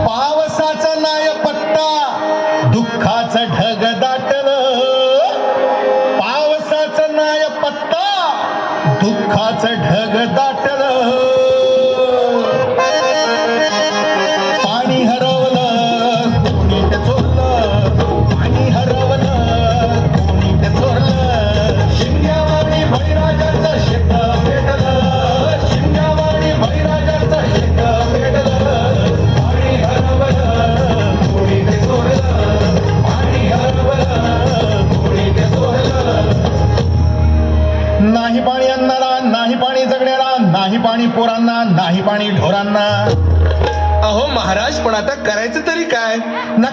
पावसाचा नाय पत्ता दुःखाचं ढग दाटलं, पावसाचं नाय पत्ता दुःखाचं ढग दाटलं. पाणी हरवलं कोणी ते चोरलं, पाणी हरवलं कोणी ते चोरलं. शिमग्यावाणी बळीराजाचं शेत पेटलं, शिमग्यावाणी बळीराजाचं शेत पेटलं. पाणी हरवलं कोणी ते चोरलं, पाणी हरवलं कोणी ते चोरलं. नाही पाणी अन्नाला, नाही पाणी जगण्याला, नाही पाणी पोरांना, नाही पाणी ढोरांना. अहो महाराज, पण आता करायचं तरी काय? नका